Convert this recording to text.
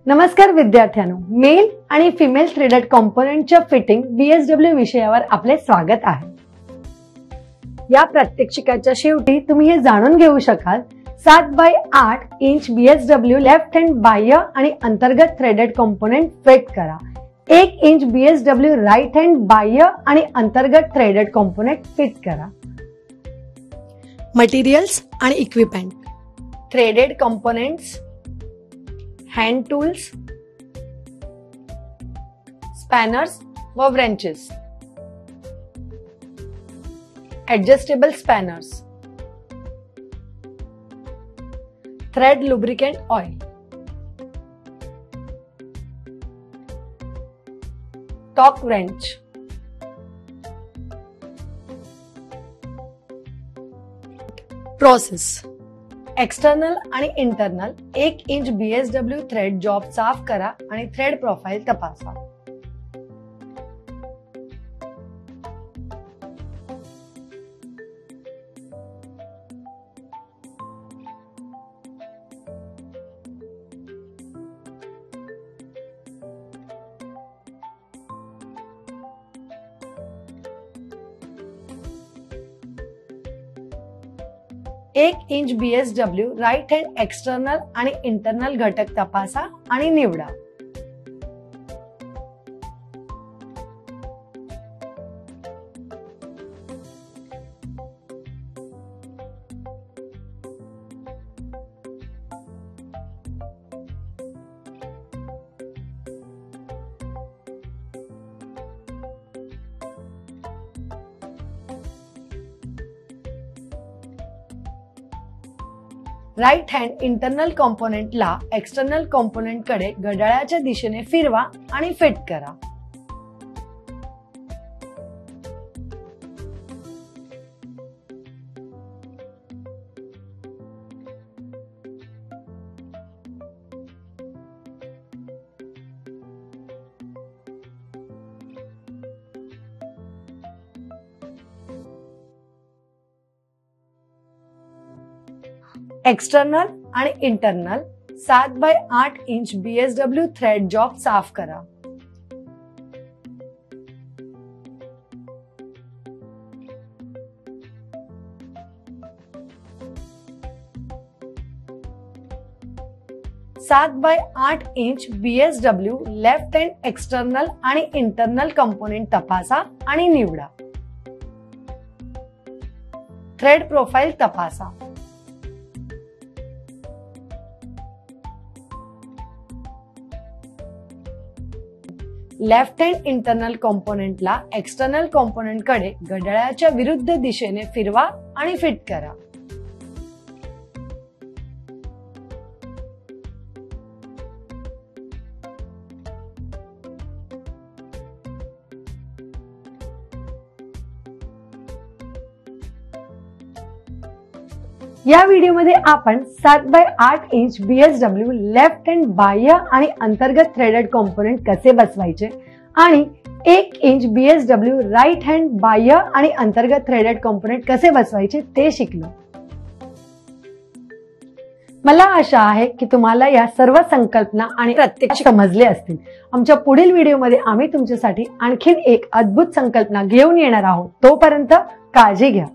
नमस्कार विद्यार्थ्यांनो, मेल आणि फिमेल थ्रेडेड कॉम्पोनेंटच्या फिटिंग बीएसडब्ल्यू विषयावर आपले स्वागत आहे। या प्रात्यक्षिकाच्या शेवटी तुम्ही हे जाणून घेऊ शकाल 7x8 inch BSW left hand बाह्य आणि अंतर्गत थ्रेडेड कॉम्पोनेंट फिट करा। 1 इंच बीएसडब्ल्यू राइट हँड बाह्य आणि अंतर्गत थ्रेडेड कॉम्पोनेंट फिट करा। मटेरियल्स आणि equipment, threaded components, hand tools, spanners व wrenches, adjustable spanners, thread lubricant oil, torque wrench, process. External आणि internal 1 inch BSW thread job साफ करा आणि थ्रेड प्रोफाइल तपासा। एक inch BSW right hand external आणि इंटरनल घटक तपासा आणि निवडा। राइट हँड इंटरनल कॉम्पोनेंटला एक्सटर्नल कॉम्पोनेंट कडे घड्याळाच्या दिशेने फिरवा आणि फिट करा। एक्सटर्नल आणि internal 7x8 inch BSW thread job साफ करा। सात by 8 inch BSW left hand external आणि इंटरनल कंपोनेंट तपासा आणि निवडा। थ्रेड प्रोफाइल तपासा। लेफ्ट हँड इंटरनल कॉम्पोनेंटला एक्सटर्नल कॉम्पोनेंट कडे घड्याळाच्या विरुद्ध दिशेने फिरवा आणि फिट करा। या व्हिडिओमध्ये आपण 7x8 inch BSW left hand बाह्य आणि अंतर्गत थ्रेडेड कॉम्पोनेंट कसे बसवायचे आणि 1 इंच बीएसडब्ल्यू राइट हँड बाह्य आणि अंतर्गत थ्रेडेड कॉम्पोनेंट कसे बसवायचे ते शिकलो। मला आशा आहे की तुम्हाला या सर्व संकल्पना आणि प्रत्यक्ष समजले असतील। आमच्या पुढील व्हिडिओमध्ये आम्ही तुमच्यासाठी आणखीन एक अद्भुत संकल्पना घेऊन येणार आहोत। तोपर्यंत काळजी घ्या।